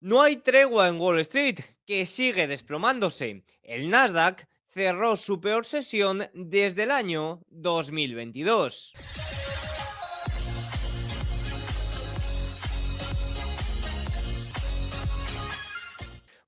No hay tregua en Wall Street, que sigue desplomándose. El Nasdaq cerró su peor sesión desde el año 2022.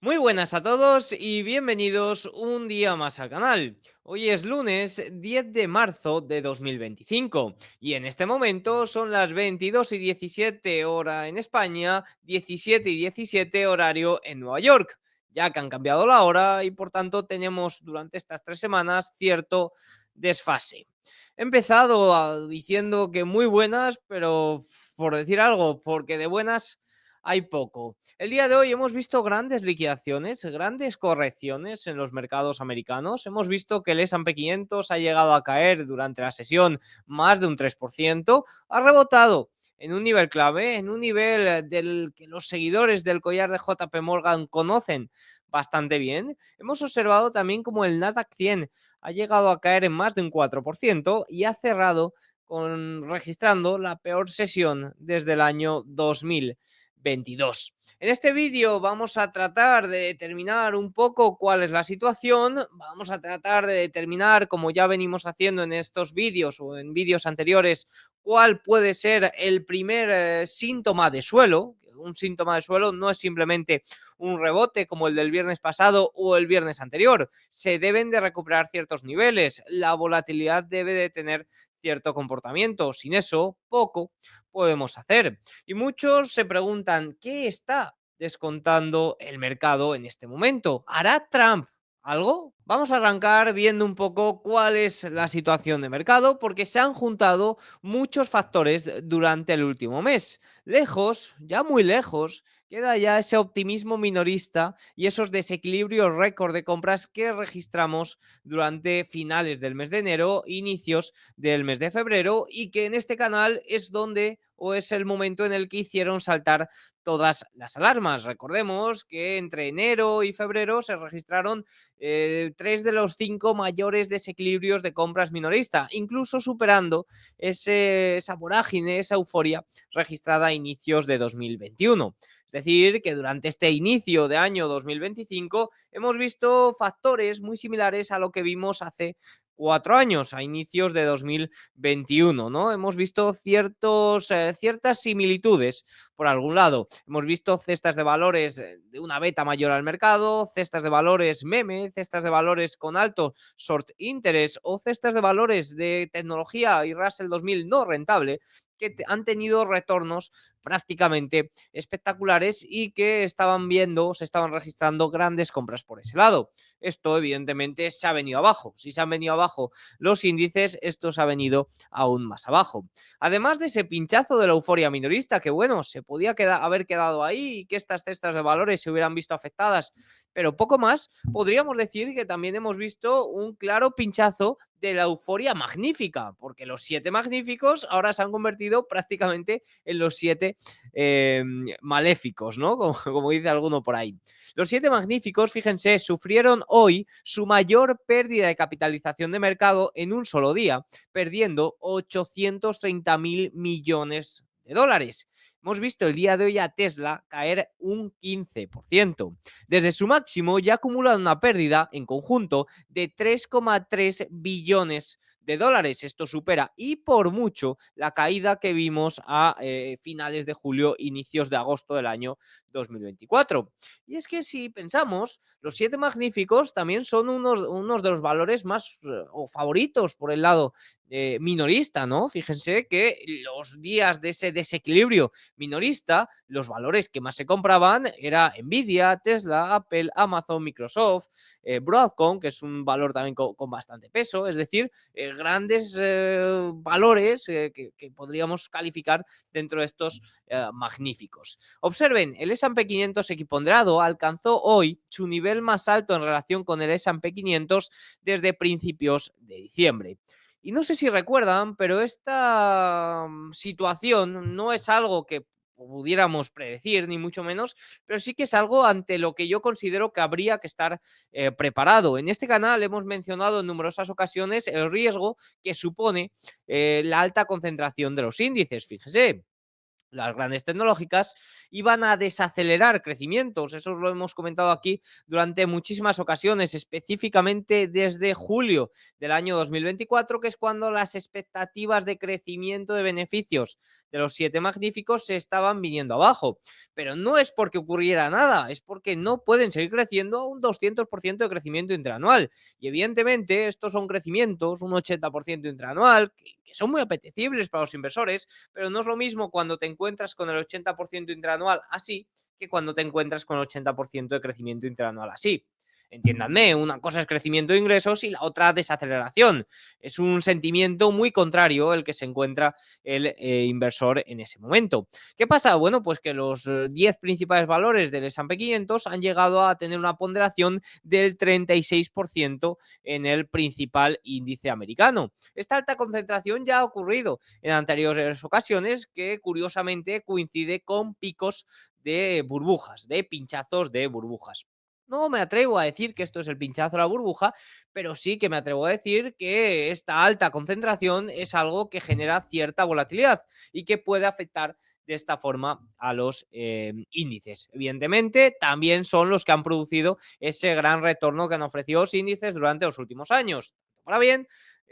Muy buenas a todos y bienvenidos un día más al canal. Hoy es lunes 10 de marzo de 2025 y en este momento son las 22:17 hora en España, 17:17 horario en Nueva York, ya que han cambiado la hora y por tanto tenemos durante estas 3 semanas cierto desfase. He empezado diciendo que muy buenas, pero por decir algo, porque de buenas hay poco. El día de hoy hemos visto grandes liquidaciones, grandes correcciones en los mercados americanos. Hemos visto que el S&P 500 ha llegado a caer durante la sesión más de un 3%, ha rebotado en un nivel clave, en un nivel del que los seguidores del collar de JP Morgan conocen bastante bien. Hemos observado también como el Nasdaq 100 ha llegado a caer en más de un 4% y ha cerrado registrando la peor sesión desde el año 2022. En este vídeo vamos a tratar de determinar un poco cuál es la situación, vamos a tratar de determinar, como ya venimos haciendo en estos vídeos o en vídeos anteriores, cuál puede ser el primer síntoma de suelo. Un síntoma de suelo no es simplemente un rebote como el del viernes pasado o el viernes anterior. Se deben de recuperar ciertos niveles. La volatilidad debe de tener cierto comportamiento. Sin eso, poco podemos hacer. Y muchos se preguntan, ¿qué está descontando el mercado en este momento? ¿Hará Trump algo? Vamos a arrancar viendo un poco cuál es la situación de mercado, porque se han juntado muchos factores durante el último mes. Lejos, ya muy lejos, queda ya ese optimismo minorista y esos desequilibrios récord de compras que registramos durante finales del mes de enero, inicios del mes de febrero, y que en este canal es donde o es el momento en el que hicieron saltar todas las alarmas. Recordemos que entre enero y febrero se registraron 3 de los 5 mayores desequilibrios de compras minoristas, incluso superando esa vorágine, esa euforia registrada a inicios de 2021. Es decir, que durante este inicio de año 2025 hemos visto factores muy similares a lo que vimos hace 4 años, a inicios de 2021, ¿no? Hemos visto ciertas similitudes por algún lado. Hemos visto cestas de valores de una beta mayor al mercado, cestas de valores meme, cestas de valores con alto short interest o cestas de valores de tecnología y Russell 2000 no rentable que han tenido retornos prácticamente espectaculares y que se estaban registrando grandes compras por ese lado. Esto evidentemente se ha venido abajo. Si se han venido abajo los índices, esto se ha venido aún más abajo. Además de ese pinchazo de la euforia minorista, que bueno, se podía haber quedado ahí y que estas cestas de valores se hubieran visto afectadas, pero poco más, podríamos decir que también hemos visto un claro pinchazo de la euforia magnífica, porque los 7 magníficos ahora se han convertido prácticamente en los 7 maléficos, ¿no? Como dice alguno por ahí. Los 7 magníficos, fíjense, sufrieron hoy su mayor pérdida de capitalización de mercado en un solo día, perdiendo 830.000 millones de dólares. Hemos visto el día de hoy a Tesla caer un 15%. Desde su máximo ya acumula una pérdida en conjunto de 3,3 billones de dólares. Esto supera y por mucho la caída que vimos a finales de julio, inicios de agosto del año 2024. Y es que si pensamos, los 7 magníficos también son unos de los valores más o favoritos por el lado minorista, ¿no? Fíjense que los días de ese desequilibrio minorista, los valores que más se compraban era Nvidia, Tesla, Apple, Amazon, Microsoft, Broadcom, que es un valor también con bastante peso, es decir, grandes valores que podríamos calificar dentro de estos magníficos. Observen, el S&P 500 equiponderado alcanzó hoy su nivel más alto en relación con el S&P 500 desde principios de diciembre. Y no sé si recuerdan, pero esta situación no es algo que pudiéramos predecir, ni mucho menos, pero sí que es algo ante lo que yo considero que habría que estar preparado. En este canal hemos mencionado en numerosas ocasiones el riesgo que supone la alta concentración de los índices. Fíjese, las grandes tecnológicas, iban a desacelerar crecimientos. Eso lo hemos comentado aquí durante muchísimas ocasiones, específicamente desde julio del año 2024, que es cuando las expectativas de crecimiento de beneficios de los siete magníficos se estaban viniendo abajo. Pero no es porque ocurriera nada, es porque no pueden seguir creciendo a un 200% de crecimiento interanual. Y evidentemente estos son crecimientos, un 80% interanual, que son muy apetecibles para los inversores, pero no es lo mismo cuando te encuentras con el 80% interanual así que cuando te encuentras con el 80% de crecimiento interanual así. Entiéndanme, una cosa es crecimiento de ingresos y la otra desaceleración. Es un sentimiento muy contrario el que se encuentra el inversor en ese momento. ¿Qué pasa? Bueno, pues que los 10 principales valores del S&P 500 han llegado a tener una ponderación del 36% en el principal índice americano. Esta alta concentración ya ha ocurrido en anteriores ocasiones, que curiosamente coincide con picos de burbujas, de pinchazos de burbujas. No me atrevo a decir que esto es el pinchazo de la burbuja, pero sí que me atrevo a decir que esta alta concentración es algo que genera cierta volatilidad y que puede afectar de esta forma a los índices. Evidentemente, también son los que han producido ese gran retorno que han ofrecido los índices durante los últimos años. Para bien,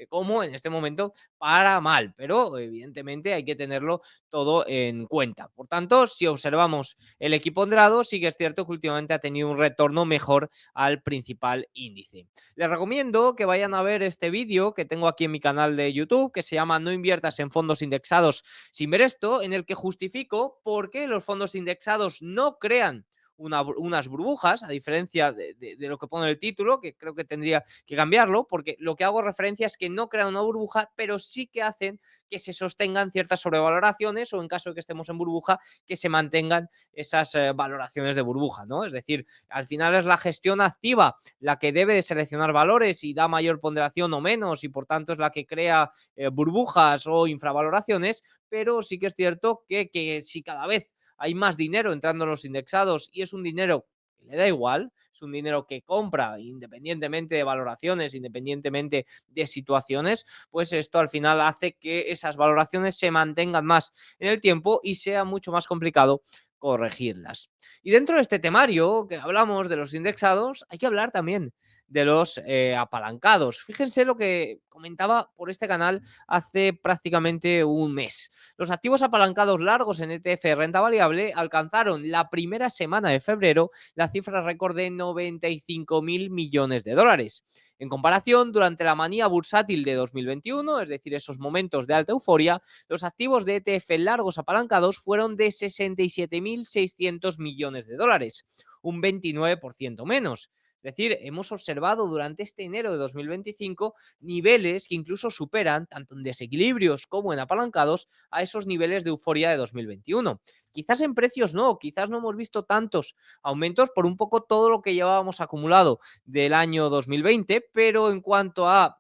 como en este momento para mal, pero evidentemente hay que tenerlo todo en cuenta. Por tanto, si observamos el equiponderado, sí que es cierto que últimamente ha tenido un retorno mejor al principal índice. Les recomiendo que vayan a ver este vídeo que tengo aquí en mi canal de YouTube, que se llama No inviertas en fondos indexados sin ver esto, en el que justifico por qué los fondos indexados no crean unas burbujas, a diferencia de lo que pone el título, que creo que tendría que cambiarlo, porque lo que hago referencia es que no crean una burbuja, pero sí que hacen que se sostengan ciertas sobrevaloraciones o en caso de que estemos en burbuja, que se mantengan esas valoraciones de burbuja, ¿no? Es decir, al final es la gestión activa la que debe de seleccionar valores y da mayor ponderación o menos y por tanto es la que crea burbujas o infravaloraciones, pero sí que es cierto que si cada vez hay más dinero entrando en los indexados y es un dinero que le da igual, es un dinero que compra independientemente de valoraciones, independientemente de situaciones, pues esto al final hace que esas valoraciones se mantengan más en el tiempo y sea mucho más complicado corregirlas. Y dentro de este temario que hablamos de los indexados, hay que hablar también de los apalancados. Fíjense lo que comentaba por este canal hace prácticamente un mes. Los activos apalancados largos en ETF de renta variable alcanzaron la primera semana de febrero la cifra récord de 95.000 millones de dólares. En comparación, durante la manía bursátil de 2021, es decir, esos momentos de alta euforia, los activos de ETF largos apalancados fueron de 67.600 millones de dólares, un 29% menos. Es decir, hemos observado durante este enero de 2025 niveles que incluso superan, tanto en desequilibrios como en apalancados, a esos niveles de euforia de 2021. Quizás en precios no, quizás no hemos visto tantos aumentos por un poco todo lo que llevábamos acumulado del año 2020, pero en cuanto a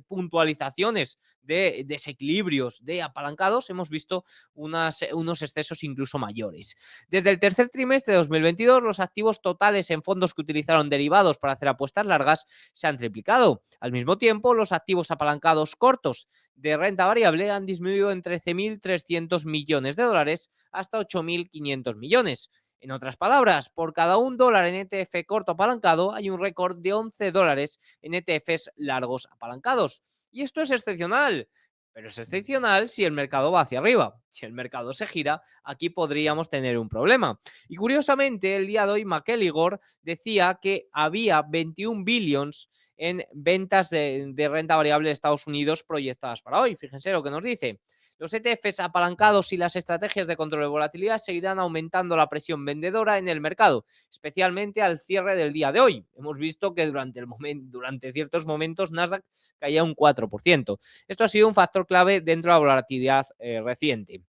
puntualizaciones de desequilibrios, de apalancados, hemos visto unos excesos incluso mayores. Desde el tercer trimestre de 2022, los activos totales en fondos que utilizaron derivados para hacer apuestas largas se han triplicado. Al mismo tiempo, los activos apalancados cortos de renta variable han disminuido en 13.300 millones de dólares hasta 8.500 millones. En otras palabras, por cada $1 en ETF corto apalancado hay un récord de $11 en ETFs largos apalancados. Y esto es excepcional, pero es excepcional si el mercado va hacia arriba. Si el mercado se gira, aquí podríamos tener un problema. Y curiosamente, el día de hoy McElligor decía que había 21 billions en ventas de renta variable de Estados Unidos proyectadas para hoy. Fíjense lo que nos dice. Los ETFs apalancados y las estrategias de control de volatilidad seguirán aumentando la presión vendedora en el mercado, especialmente al cierre del día de hoy. Hemos visto que durante ciertos momentos Nasdaq caía un 4%. Esto ha sido un factor clave dentro de la volatilidad reciente.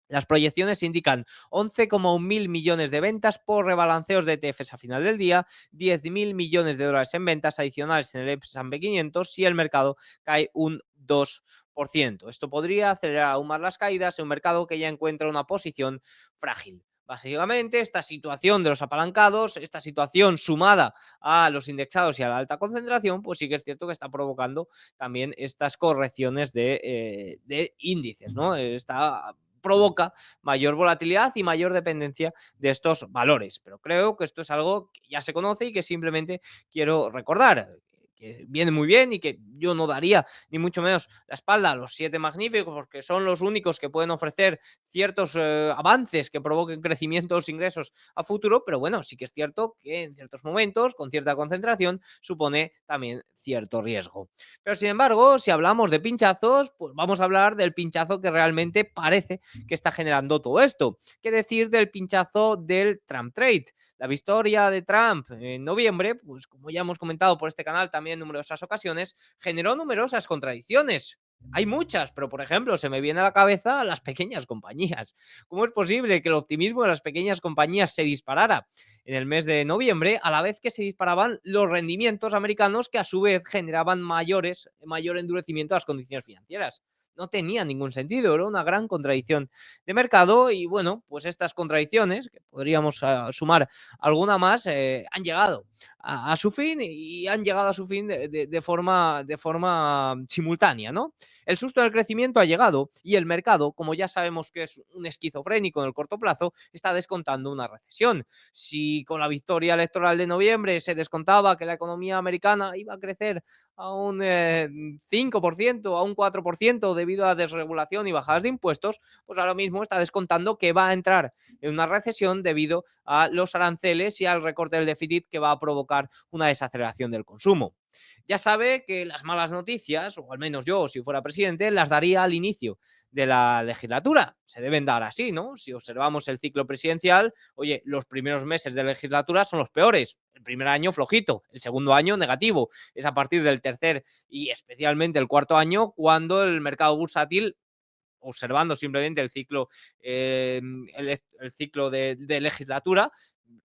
Las proyecciones indican 11,1 mil millones de ventas por rebalanceos de ETFs a final del día, 10.000 millones de dólares en ventas adicionales en el S&P 500 si el mercado cae un 2%. Esto podría acelerar aún más las caídas en un mercado que ya encuentra una posición frágil. Básicamente, esta situación de los apalancados, esta situación sumada a los indexados y a la alta concentración, pues sí que es cierto que está provocando también estas correcciones de índices, ¿no? Está provoca mayor volatilidad y mayor dependencia de estos valores. Pero creo que esto es algo que ya se conoce y que simplemente quiero recordar, que viene muy bien y que yo no daría ni mucho menos la espalda a los siete magníficos, porque son los únicos que pueden ofrecer ciertos avances que provoquen crecimientos, ingresos a futuro, pero bueno, sí que es cierto que en ciertos momentos, con cierta concentración, supone también cierto riesgo. Pero sin embargo, si hablamos de pinchazos, pues vamos a hablar del pinchazo que realmente parece que está generando todo esto. ¿Qué decir del pinchazo del Trump Trade? La victoria de Trump en noviembre, pues como ya hemos comentado por este canal también en numerosas ocasiones, generó numerosas contradicciones. Hay muchas, pero por ejemplo, se me viene a la cabeza las pequeñas compañías. ¿Cómo es posible que el optimismo de las pequeñas compañías se disparara en el mes de noviembre a la vez que se disparaban los rendimientos americanos que a su vez generaban mayor endurecimiento de las condiciones financieras? No tenía ningún sentido, era una gran contradicción de mercado y bueno, pues estas contradicciones, que podríamos sumar alguna más, han llegado a su fin y han llegado a su fin de forma simultánea, ¿no? El susto del crecimiento ha llegado y el mercado, como ya sabemos que es un esquizofrénico en el corto plazo, está descontando una recesión. Si con la victoria electoral de noviembre se descontaba que la economía americana iba a crecer a un 5%, a un 4% debido a desregulación y bajadas de impuestos, pues ahora mismo está descontando que va a entrar en una recesión debido a los aranceles y al recorte del déficit que va a provocar una desaceleración del consumo. Ya sabe que las malas noticias, o al menos yo, si fuera presidente, las daría al inicio de la legislatura. Se deben dar así, ¿no? Si observamos el ciclo presidencial, oye, los primeros meses de legislatura son los peores. El primer año flojito, el segundo año negativo. Es a partir del tercer y especialmente el cuarto año cuando el mercado bursátil, observando simplemente el ciclo, el ciclo de legislatura,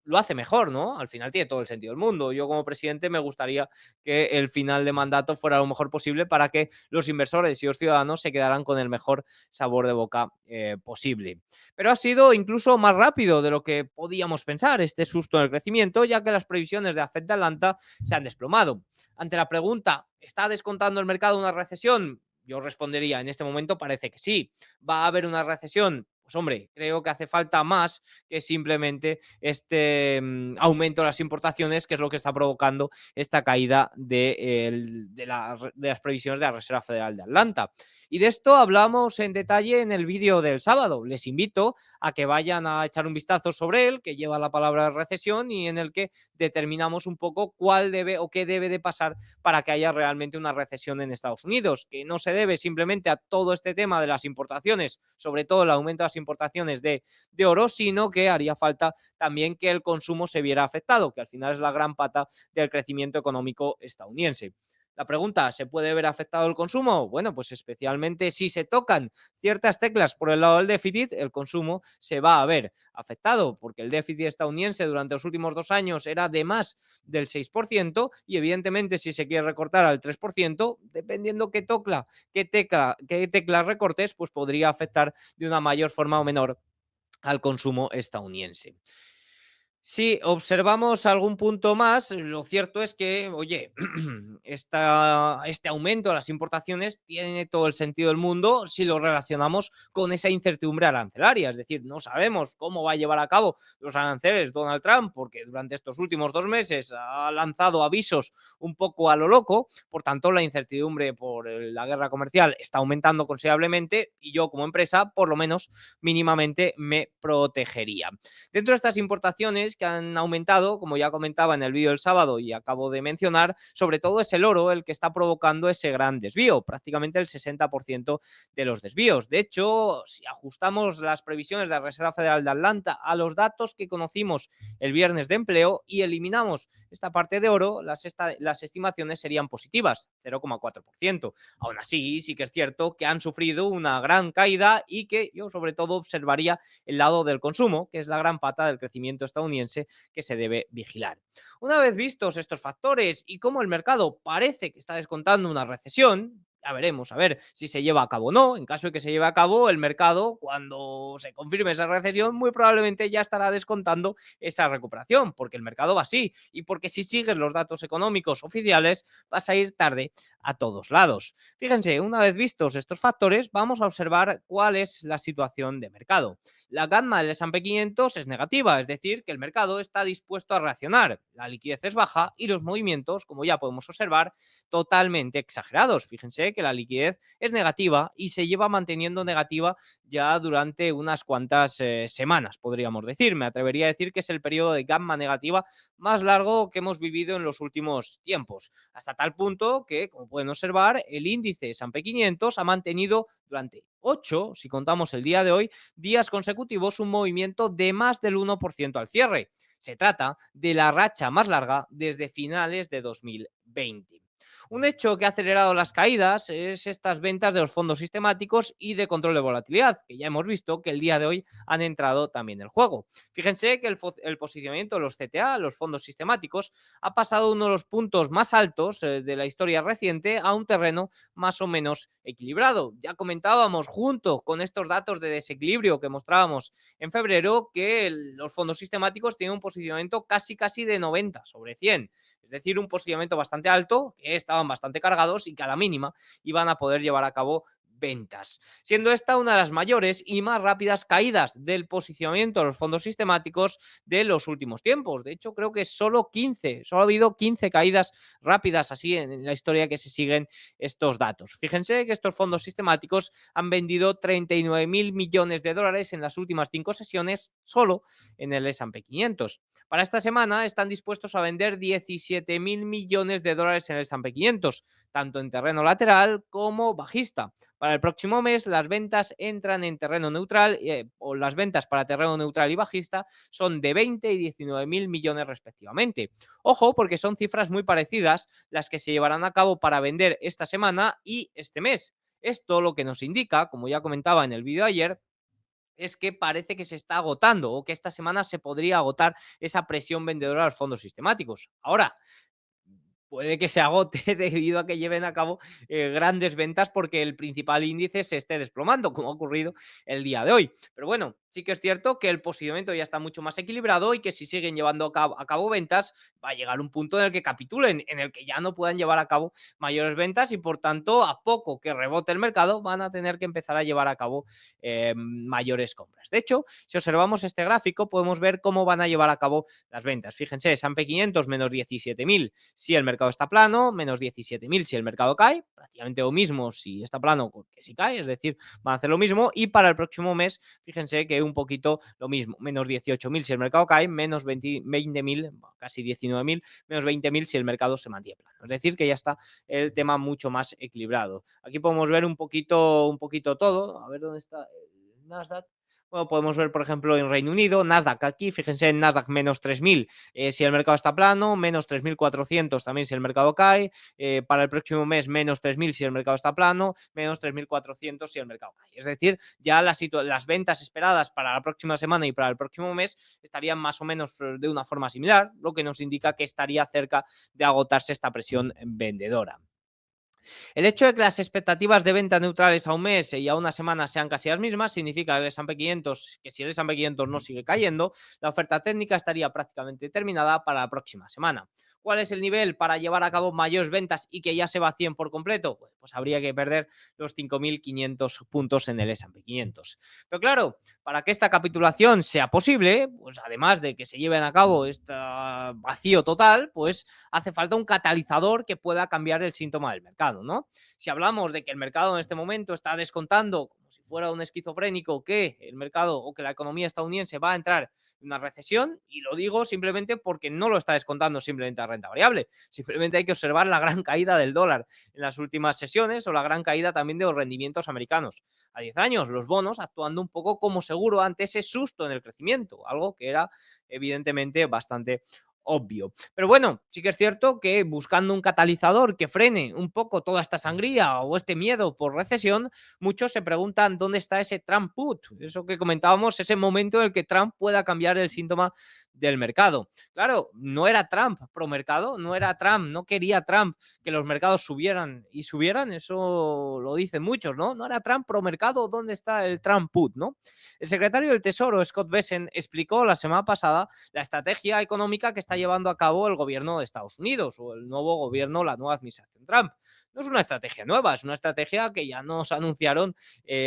lo hace mejor, ¿no? Al final tiene todo el sentido del mundo. Yo como presidente me gustaría que el final de mandato fuera lo mejor posible para que los inversores y los ciudadanos se quedaran con el mejor sabor de boca posible. Pero ha sido incluso más rápido de lo que podíamos pensar este susto en el crecimiento, ya que las previsiones de la Fed de Atlanta se han desplomado. Ante la pregunta, ¿está descontando el mercado una recesión? Yo respondería, en este momento parece que sí. ¿Va a haber una recesión? Pues hombre, creo que hace falta más que simplemente este aumento de las importaciones, que es lo que está provocando esta caída de las previsiones de la Reserva Federal de Atlanta. Y de esto hablamos en detalle en el vídeo del sábado. Les invito a que vayan a echar un vistazo sobre él, que lleva la palabra recesión y en el que determinamos un poco cuál debe o qué debe de pasar para que haya realmente una recesión en Estados Unidos, que no se debe simplemente a todo este tema de las importaciones, sobre todo el aumento de las importaciones de oro, sino que haría falta también que el consumo se viera afectado, que al final es la gran pata del crecimiento económico estadounidense. La pregunta, ¿se puede ver afectado el consumo? Bueno, pues especialmente si se tocan ciertas teclas por el lado del déficit, el consumo se va a ver afectado, porque el déficit estadounidense durante los últimos 2 años era de más del 6% y evidentemente si se quiere recortar al 3%, dependiendo qué tecla recortes, pues podría afectar de una mayor forma o menor al consumo estadounidense. Si observamos algún punto más, lo cierto es que, oye, este aumento de las importaciones tiene todo el sentido del mundo si lo relacionamos con esa incertidumbre arancelaria. Es decir, no sabemos cómo va a llevar a cabo los aranceles Donald Trump, porque durante estos últimos 2 meses ha lanzado avisos un poco a lo loco. Por tanto, la incertidumbre por la guerra comercial está aumentando considerablemente y yo como empresa, por lo menos mínimamente, me protegería. Dentro de estas importaciones que han aumentado, como ya comentaba en el vídeo del sábado y acabo de mencionar, sobre todo es el oro el que está provocando ese gran desvío, prácticamente el 60% de los desvíos. De hecho, si ajustamos las previsiones de la Reserva Federal de Atlanta a los datos que conocimos el viernes de empleo y eliminamos esta parte de oro, las estimaciones serían positivas, 0,4%. Aún así, sí que es cierto que han sufrido una gran caída y que yo sobre todo observaría el lado del consumo, que es la gran pata del crecimiento estadounidense que se debe vigilar. Una vez vistos estos factores y cómo el mercado parece que está descontando una recesión, Ya veremos, a ver si se lleva a cabo o no. En caso de que se lleve a cabo, el mercado, cuando se confirme esa recesión, muy probablemente ya estará descontando esa recuperación, porque el mercado va así y porque si sigues los datos económicos oficiales, vas a ir tarde a todos lados. Fíjense, una vez vistos estos factores, vamos a observar cuál es la situación de mercado. La gamma del S&P 500 es negativa, es decir, que el mercado está dispuesto a reaccionar. La liquidez es baja y los movimientos, como ya podemos observar, totalmente exagerados. Fíjense que la liquidez es negativa y se lleva manteniendo negativa ya durante unas cuantas semanas, podríamos decir. Me atrevería a decir que es el periodo de gamma negativa más largo que hemos vivido en los últimos tiempos. Hasta tal punto que, como pueden observar, el índice S&P 500 ha mantenido durante 8, si contamos el día de hoy, días consecutivos un movimiento de más del 1% al cierre. Se trata de la racha más larga desde finales de 2020. Un hecho que ha acelerado las caídas es estas ventas de los fondos sistemáticos y de control de volatilidad, que ya hemos visto que el día de hoy han entrado también en el juego. Fíjense que el posicionamiento de los CTA, los fondos sistemáticos, ha pasado uno de los puntos más altos de la historia reciente a un terreno más o menos equilibrado. Ya comentábamos junto con estos datos de desequilibrio que mostrábamos en febrero que los fondos sistemáticos tienen un posicionamiento casi de 90 sobre 100. Es decir, un posicionamiento bastante alto, que estaban bastante cargados y que a la mínima iban a poder llevar a cabo ventas, siendo esta una de las mayores y más rápidas caídas del posicionamiento de los fondos sistemáticos de los últimos tiempos. De hecho, creo que solo ha habido 15 caídas rápidas así en la historia que se siguen estos datos. Fíjense que estos fondos sistemáticos han vendido 39.000 millones de dólares en las últimas 5 sesiones solo en el S&P 500. Para esta semana están dispuestos a vender 17.000 millones de dólares en el S&P 500, tanto en terreno lateral como bajista. Para el próximo mes, las ventas entran en terreno neutral, o las ventas para terreno neutral y bajista son de 20 y 19.000 millones respectivamente. Ojo, porque son cifras muy parecidas las que se llevarán a cabo para vender esta semana y este mes. Esto lo que nos indica, como ya comentaba en el vídeo ayer, es que parece que se está agotando o que esta semana se podría agotar esa presión vendedora a los fondos sistemáticos. Ahora, puede que se agote debido a que lleven a cabo grandes ventas porque el principal índice se esté desplomando, como ha ocurrido el día de hoy. Pero bueno, sí que es cierto que el posicionamiento ya está mucho más equilibrado y que si siguen llevando a cabo ventas, va a llegar un punto en el que capitulen, en el que ya no puedan llevar a cabo mayores ventas y por tanto, a poco que rebote el mercado, van a tener que empezar a llevar a cabo mayores compras. De hecho, si observamos este gráfico, podemos ver cómo van a llevar a cabo las ventas. Fíjense, S&P 500 menos 17.000 si el mercado está plano, menos 17.000 si el mercado cae, prácticamente lo mismo si está plano que si cae, es decir, van a hacer lo mismo. Y para el próximo mes, fíjense que un poquito lo mismo, menos 18.000 si el mercado cae, menos 20.000, casi 19.000, menos 20.000 si el mercado se mantiene plano. Es decir, que ya está el tema mucho más equilibrado. Aquí podemos ver un poquito todo. A ver dónde está el Nasdaq. Bueno, podemos ver, por ejemplo, en Reino Unido, Nasdaq aquí, fíjense en Nasdaq menos 3.000 si el mercado está plano, menos 3.400 también si el mercado cae, para el próximo mes menos 3.000 si el mercado está plano, menos 3.400 si el mercado cae. Es decir, ya las ventas esperadas para la próxima semana y para el próximo mes estarían más o menos de una forma similar, lo que nos indica que estaría cerca de agotarse esta presión vendedora. El hecho de que las expectativas de venta neutrales a un mes y a una semana sean casi las mismas significa que el S&P 500, que si el S&P 500 no sigue cayendo, la oferta técnica estaría prácticamente terminada para la próxima semana. ¿Cuál es el nivel para llevar a cabo mayores ventas y que ya se vacíen por completo? Pues habría que perder los 5.500 puntos en el S&P 500. Pero claro, para que esta capitulación sea posible, pues además de que se lleven a cabo este vacío total, pues hace falta un catalizador que pueda cambiar el síntoma del mercado, ¿no? Si hablamos de que el mercado en este momento está descontando, como si fuera un esquizofrénico, que el mercado o que la economía estadounidense va a entrar en una recesión, y lo digo simplemente porque no lo está descontando simplemente a renta variable, simplemente hay que observar la gran caída del dólar en las últimas sesiones o la gran caída también de los rendimientos americanos a 10 años, los bonos actuando un poco como seguro ante ese susto en el crecimiento, algo que era evidentemente bastante obvio. Pero bueno, sí que es cierto que buscando un catalizador que frene un poco toda esta sangría o este miedo por recesión, muchos se preguntan dónde está ese Trump put, eso que comentábamos, ese momento en el que Trump pueda cambiar el síntoma del mercado. Claro, no era Trump pro mercado, no era Trump, no quería Trump que los mercados subieran y subieran, eso lo dicen muchos, ¿no? No era Trump pro mercado, ¿dónde está el Trump put, no? El secretario del Tesoro, Scott Bessent, explicó la semana pasada la estrategia económica que está llevando a cabo el gobierno de Estados Unidos o el nuevo gobierno, la nueva administración Trump. No es una estrategia nueva, es una estrategia que ya nos anunciaron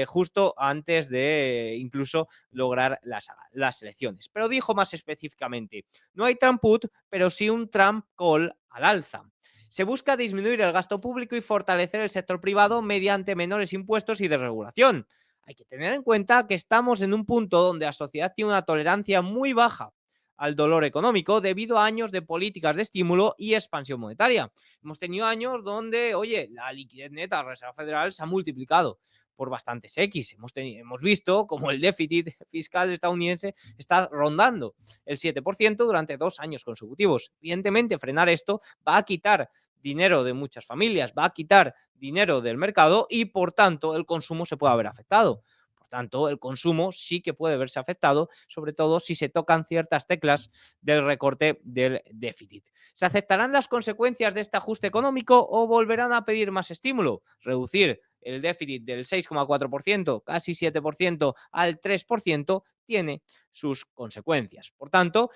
justo antes de incluso lograr las elecciones. Pero dijo más específicamente, no hay Trump put, pero sí un Trump call al alza. Se busca disminuir el gasto público y fortalecer el sector privado mediante menores impuestos y desregulación. Hay que tener en cuenta que estamos en un punto donde la sociedad tiene una tolerancia muy baja al dolor económico debido a años de políticas de estímulo y expansión monetaria. Hemos tenido años donde, oye, la liquidez neta de la Reserva Federal se ha multiplicado por bastantes X. Hemos visto como el déficit fiscal estadounidense está rondando el 7% durante 2 años consecutivos. Evidentemente, frenar esto va a quitar dinero de muchas familias, va a quitar dinero del mercado y, por tanto, el consumo se puede ver afectado. Por tanto, el consumo sí que puede verse afectado, sobre todo si se tocan ciertas teclas del recorte del déficit. ¿Se aceptarán las consecuencias de este ajuste económico o volverán a pedir más estímulo? Reducir el déficit del 6,4%, casi 7%, al 3%, tiene sus consecuencias. Por tanto,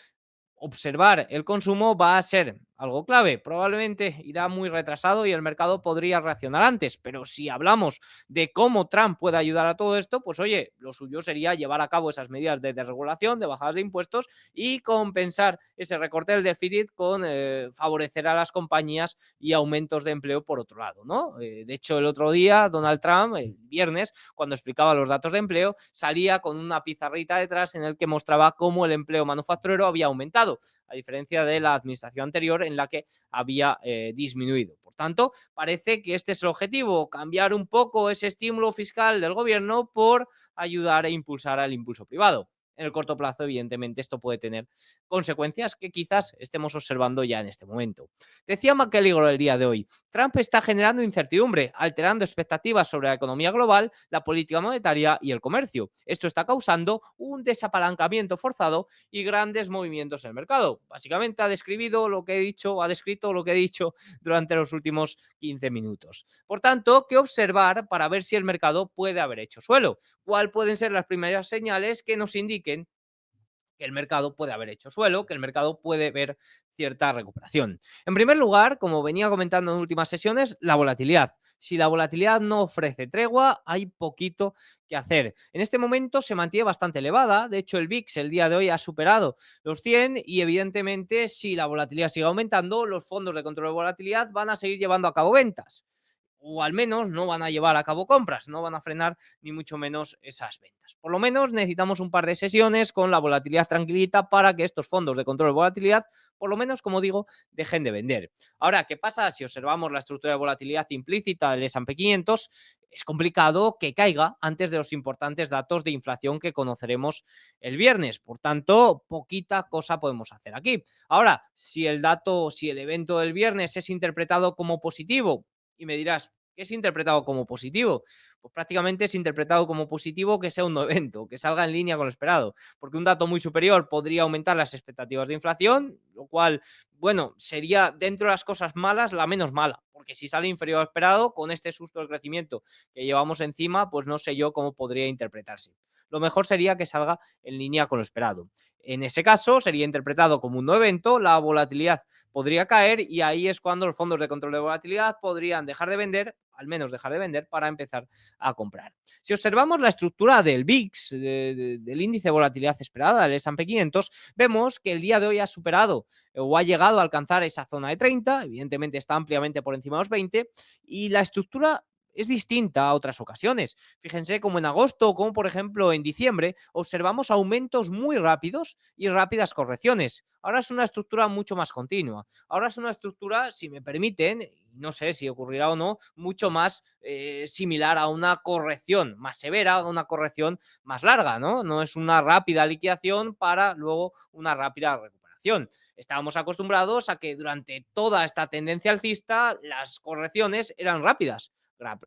observar el consumo va a ser algo clave. Probablemente irá muy retrasado y el mercado podría reaccionar antes, pero si hablamos de cómo Trump puede ayudar a todo esto, pues oye, lo suyo sería llevar a cabo esas medidas de desregulación, de bajadas de impuestos y compensar ese recorte del déficit con favorecer a las compañías y aumentos de empleo por otro lado, ¿no? De hecho, el otro día Donald Trump, el viernes, cuando explicaba los datos de empleo, salía con una pizarrita detrás en el que mostraba cómo el empleo manufacturero había aumentado, a diferencia de la administración anterior en la que había disminuido. Por tanto, parece que este es el objetivo, cambiar un poco ese estímulo fiscal del gobierno por ayudar e impulsar al impulso privado. En el corto plazo, evidentemente, esto puede tener consecuencias que quizás estemos observando ya en este momento. Decía McElligor el día de hoy, Trump está generando incertidumbre, alterando expectativas sobre la economía global, la política monetaria y el comercio. Esto está causando un desapalancamiento forzado y grandes movimientos en el mercado. Básicamente ha descrito lo que he dicho durante los últimos 15 minutos. Por tanto, ¿qué observar para ver si el mercado puede haber hecho suelo? ¿Cuáles pueden ser las primeras señales que nos indiquen que el mercado puede haber hecho suelo, que el mercado puede ver cierta recuperación? En primer lugar, como venía comentando en últimas sesiones, la volatilidad. Si la volatilidad no ofrece tregua, hay poquito que hacer. En este momento se mantiene bastante elevada. De hecho, el VIX el día de hoy ha superado los 100 y evidentemente si la volatilidad sigue aumentando, los fondos de control de volatilidad van a seguir llevando a cabo ventas o al menos no van a llevar a cabo compras, no van a frenar ni mucho menos esas ventas. Por lo menos necesitamos un par de sesiones con la volatilidad tranquilita para que estos fondos de control de volatilidad, por lo menos, como digo, dejen de vender. Ahora, ¿qué pasa si observamos la estructura de volatilidad implícita del S&P 500? Es complicado que caiga antes de los importantes datos de inflación que conoceremos el viernes. Por tanto, poquita cosa podemos hacer aquí. Ahora, si el evento del viernes es interpretado como positivo, y me dirás, ¿qué es interpretado como positivo? Pues prácticamente es interpretado como positivo que sea un no evento, que salga en línea con lo esperado, porque un dato muy superior podría aumentar las expectativas de inflación, lo cual, bueno, sería dentro de las cosas malas la menos mala, porque si sale inferior a lo esperado, con este susto del crecimiento que llevamos encima, pues no sé yo cómo podría interpretarse. Lo mejor sería que salga en línea con lo esperado. En ese caso, sería interpretado como un no evento, la volatilidad podría caer y ahí es cuando los fondos de control de volatilidad podrían dejar de vender, al menos dejar de vender, para empezar a comprar. Si observamos la estructura del VIX, del índice de volatilidad esperada, del S&P 500, vemos que el día de hoy ha superado o ha llegado a alcanzar esa zona de 30, evidentemente está ampliamente por encima de los 20, y la estructura es distinta a otras ocasiones. Fíjense como en agosto o como por ejemplo en diciembre observamos aumentos muy rápidos y rápidas correcciones. Ahora es una estructura mucho más continua. Ahora es una estructura, si me permiten, no sé si ocurrirá o no, mucho más similar a una corrección más severa, a una corrección más larga, ¿no? No es una rápida liquidación para luego una rápida recuperación. Estábamos acostumbrados a que durante toda esta tendencia alcista las correcciones eran rápidas,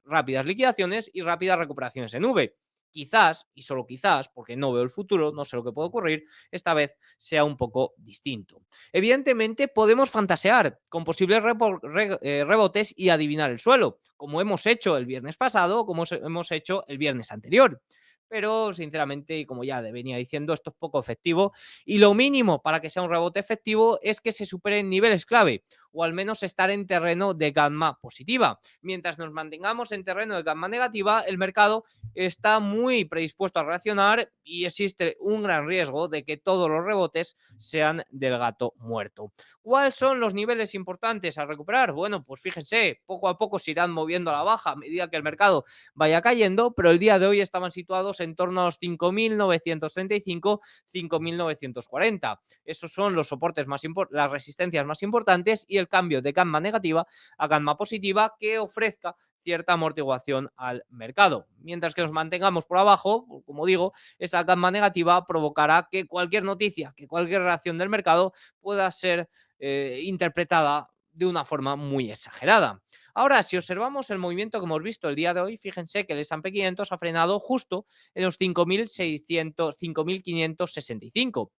rápidas liquidaciones y rápidas recuperaciones en V. Quizás, y solo quizás, porque no veo el futuro, no sé lo que puede ocurrir, esta vez sea un poco distinto. Evidentemente, podemos fantasear con posibles rebotes y adivinar el suelo, como hemos hecho el viernes pasado, como hemos hecho el viernes anterior. Pero, sinceramente, y como ya venía diciendo, esto es poco efectivo. Y lo mínimo para que sea un rebote efectivo es que se superen niveles clave, o al menos estar en terreno de gamma positiva. Mientras nos mantengamos en terreno de gamma negativa, el mercado está muy predispuesto a reaccionar y existe un gran riesgo de que todos los rebotes sean del gato muerto. ¿Cuáles son los niveles importantes a recuperar? Bueno, pues fíjense, poco a poco se irán moviendo a la baja a medida que el mercado vaya cayendo, pero el día de hoy estaban situados en torno a los 5.935, 5.940. Esos son los soportes más importantes, las resistencias más importantes y el cambio de gamma negativa a gamma positiva que ofrezca cierta amortiguación al mercado. Mientras que nos mantengamos por abajo, como digo, esa gamma negativa provocará que cualquier noticia, que cualquier reacción del mercado pueda ser interpretada de una forma muy exagerada. Ahora, si observamos el movimiento que hemos visto el día de hoy, fíjense que el S&P 500 ha frenado justo en los 5.600, 5.565.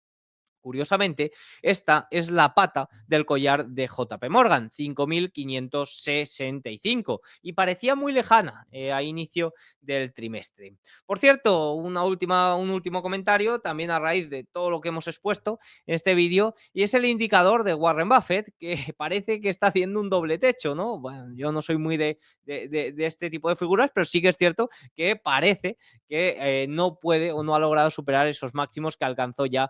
Curiosamente, esta es la pata del collar de JP Morgan, 5.565, y parecía muy lejana a inicio del trimestre. Por cierto, un último comentario también a raíz de todo lo que hemos expuesto en este vídeo, y es el indicador de Warren Buffett, que parece que está haciendo un doble techo, ¿no? Bueno, yo no soy muy de este tipo de figuras, pero sí que es cierto que parece que no puede o no ha logrado superar esos máximos que alcanzó ya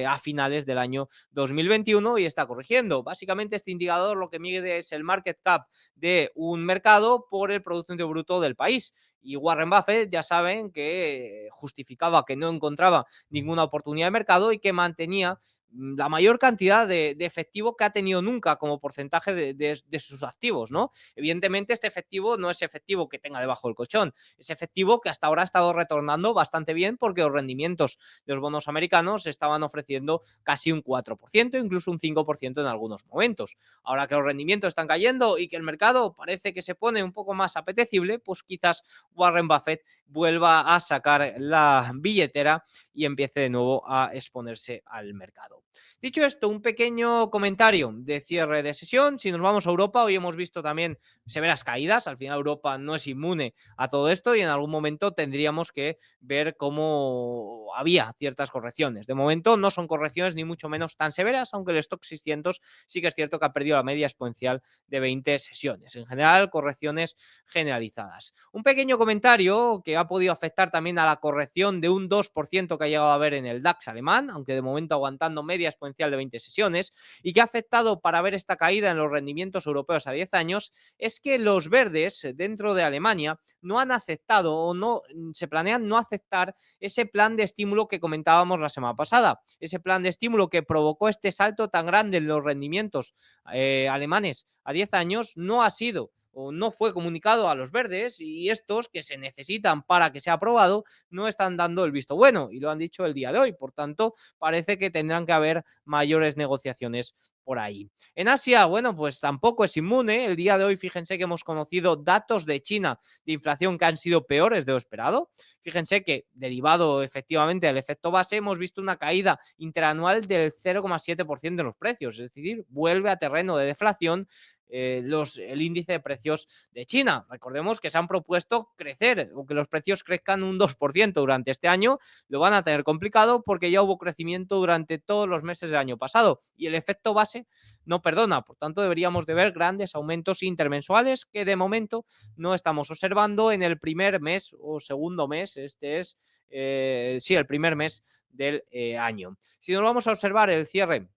a finales del año 2021 y está corrigiendo. Básicamente este indicador lo que mide es el market cap de un mercado por el Producto Interior Bruto del país. Y Warren Buffett ya saben que justificaba que no encontraba ninguna oportunidad de mercado y que mantenía la mayor cantidad de efectivo que ha tenido nunca como porcentaje de sus activos, ¿no? Evidentemente este efectivo no es efectivo que tenga debajo del colchón, es efectivo que hasta ahora ha estado retornando bastante bien porque los rendimientos de los bonos americanos estaban ofreciendo casi un 4%, incluso un 5% en algunos momentos. Ahora que los rendimientos están cayendo y que el mercado parece que se pone un poco más apetecible, pues quizás Warren Buffett vuelva a sacar la billetera y empiece de nuevo a exponerse al mercado. Dicho esto, un pequeño comentario de cierre de sesión. Si nos vamos a Europa, hoy hemos visto también severas caídas. Al final Europa no es inmune a todo esto y en algún momento tendríamos que ver cómo había ciertas correcciones. De momento no son correcciones ni mucho menos tan severas, aunque el stock 600 sí que es cierto que ha perdido la media exponencial de 20 sesiones. En general, correcciones generalizadas. Un pequeño comentario que ha podido afectar también a la corrección de un 2% que ha llegado a haber en el DAX alemán, aunque de momento aguantando media exponencial de 20 sesiones, y que ha afectado para ver esta caída en los rendimientos europeos a 10 años, es que los verdes dentro de Alemania no han aceptado o no se planean no aceptar ese plan de estímulo que comentábamos la semana pasada, ese plan de estímulo que provocó este salto tan grande en los rendimientos alemanes a 10 años, no ha sido o no fue comunicado a los verdes y estos que se necesitan para que sea aprobado no están dando el visto bueno y lo han dicho el día de hoy. Por tanto, parece que tendrán que haber mayores negociaciones por ahí. En Asia, bueno, pues tampoco es inmune. El día de hoy, fíjense que hemos conocido datos de China de inflación que han sido peores de lo esperado. Fíjense que, derivado efectivamente del efecto base, hemos visto una caída interanual del 0,7% en los precios, es decir, vuelve a terreno de deflación el índice de precios de China. Recordemos que se han propuesto crecer o que los precios crezcan un 2% durante este año. Lo van a tener complicado porque ya hubo crecimiento durante todos los meses del año pasado y el efecto base no perdona. Por tanto, deberíamos de ver grandes aumentos intermensuales que de momento no estamos observando en el primer mes o segundo mes. Este es, el primer mes del año. Si nos vamos a observar el cierre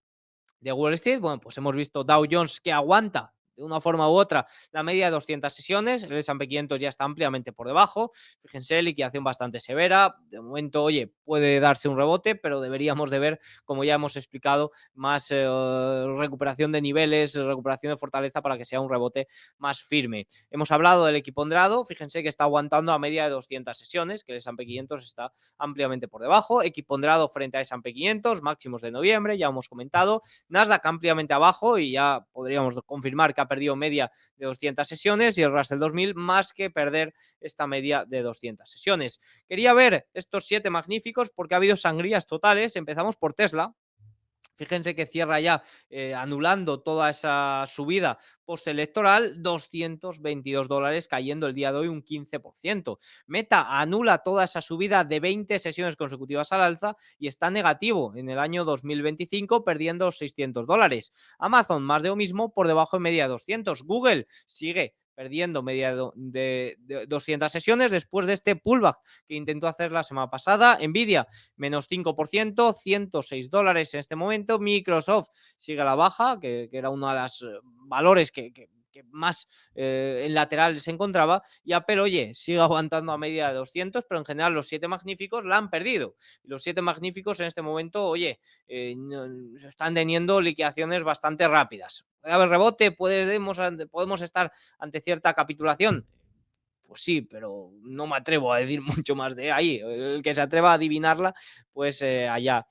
de Wall Street, bueno, pues hemos visto Dow Jones que aguanta de una forma u otra la media de 200 sesiones. El S&P 500 ya está ampliamente por debajo. Fíjense, liquidación bastante severa. De momento, oye, puede darse un rebote, pero deberíamos de ver, como ya hemos explicado, más recuperación de niveles, recuperación de fortaleza para que sea un rebote más firme. Hemos hablado del equiponderado. Fíjense que está aguantando a media de 200 sesiones, que el S&P 500 está ampliamente por debajo. Equiponderado frente a S&P 500, máximos de noviembre, ya hemos comentado. Nasdaq ampliamente abajo y ya podríamos confirmar que ha perdido media de 200 sesiones, y el Russell 2000 más que perder esta media de 200 sesiones. Quería ver estos 7 magníficos porque ha habido sangrías totales. Empezamos por Tesla. Fíjense que cierra ya anulando toda esa subida postelectoral, $222, cayendo el día de hoy un 15%. Meta anula toda esa subida de 20 sesiones consecutivas al alza y está negativo en el año 2025, perdiendo $600. Amazon, más de lo mismo, por debajo de media de 200. Google sigue perdiendo media de 200 sesiones después de este pullback que intentó hacer la semana pasada. Nvidia, menos 5%, $106 en este momento. Microsoft sigue a la baja, que era uno de los valores que más en lateral se encontraba. Y Apple, oye, sigue aguantando a media de 200, pero en general los 7 magníficos la han perdido. Y los 7 magníficos en este momento, oye, están teniendo liquidaciones bastante rápidas. Puede haber rebote, podemos estar ante cierta capitulación. Pues sí, pero no me atrevo a decir mucho más de ahí. El que se atreva a adivinarla, pues allá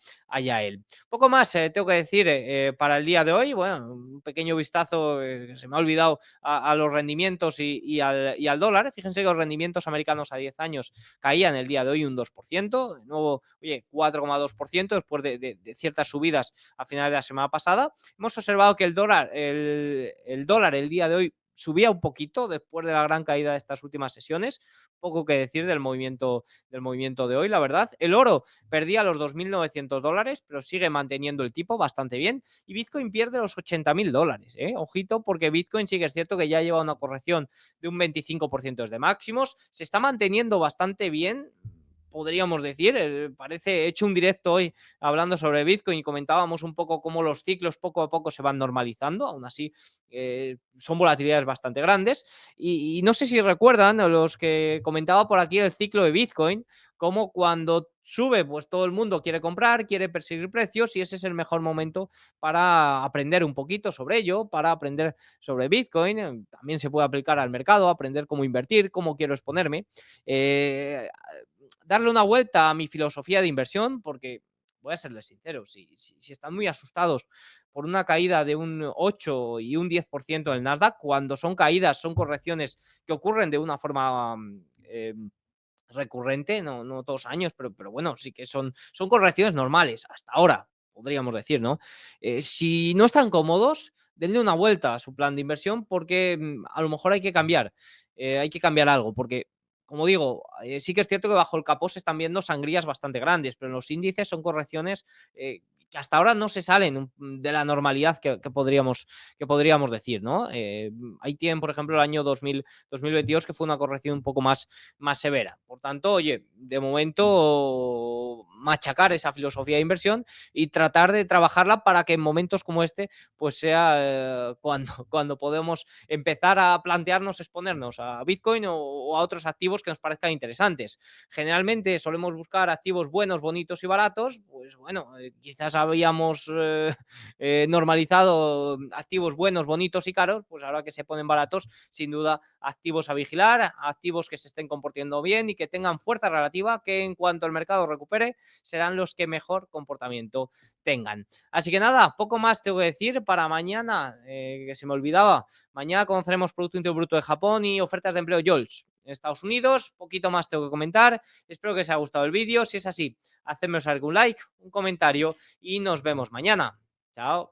él. Poco más tengo que decir para el día de hoy. Bueno, un pequeño vistazo, que se me ha olvidado, a los rendimientos y al dólar. Fíjense que los rendimientos americanos a 10 años caían el día de hoy un 2%. De nuevo, oye, 4,2% después de ciertas subidas a finales de la semana pasada. Hemos observado que el dólar el día de hoy subía un poquito después de la gran caída de estas últimas sesiones. Poco que decir del movimiento de hoy, la verdad. El oro perdía los $2.900, pero sigue manteniendo el tipo bastante bien. Y Bitcoin pierde los $80.000. Ojito, porque Bitcoin sí que es cierto que ya lleva una corrección de un 25% desde máximos. Se está manteniendo bastante bien, podríamos decir. He hecho un directo hoy hablando sobre Bitcoin y comentábamos un poco cómo los ciclos poco a poco se van normalizando. Aún así, son volatilidades bastante grandes. Y no sé si recuerdan los que comentaba por aquí el ciclo de Bitcoin, como cuando sube, pues todo el mundo quiere comprar, quiere perseguir precios, y ese es el mejor momento para aprender un poquito sobre ello, para aprender sobre Bitcoin. También se puede aplicar al mercado, aprender cómo invertir, cómo quiero exponerme. Darle una vuelta a mi filosofía de inversión, porque voy a serles sincero, si están muy asustados por una caída de un 8 y un 10% del Nasdaq, cuando son caídas, son correcciones que ocurren de una forma recurrente, no todos los años, pero bueno, sí que son correcciones normales, hasta ahora, podríamos decir, ¿no? Si no están cómodos, denle una vuelta a su plan de inversión, porque a lo mejor hay que cambiar algo, porque, como digo, sí que es cierto que bajo el capó se están viendo sangrías bastante grandes, pero en los índices son correcciones que hasta ahora no se salen de la normalidad que podríamos decir, ¿no? Ahí tienen, por ejemplo, el año 2022, que fue una corrección un poco más severa. Por tanto, oye, de momento machacar esa filosofía de inversión y tratar de trabajarla para que en momentos como este, pues sea cuando podemos empezar a plantearnos exponernos a Bitcoin o a otros activos que nos parezcan interesantes. Generalmente solemos buscar activos buenos, bonitos y baratos. Pues bueno, quizás habíamos normalizado activos buenos, bonitos y caros. Pues ahora que se ponen baratos, sin duda, activos a vigilar, activos que se estén comportando bien y que tengan fuerza relativa, que en cuanto el mercado recupere serán los que mejor comportamiento tengan. Así que nada, poco más tengo que decir para mañana, que se me olvidaba. Mañana conoceremos Producto Interior Bruto de Japón y ofertas de empleo JOLTS en Estados Unidos. Poquito más tengo que comentar. Espero que os haya gustado el vídeo. Si es así, hacedme saber un like, un comentario y nos vemos mañana. Chao.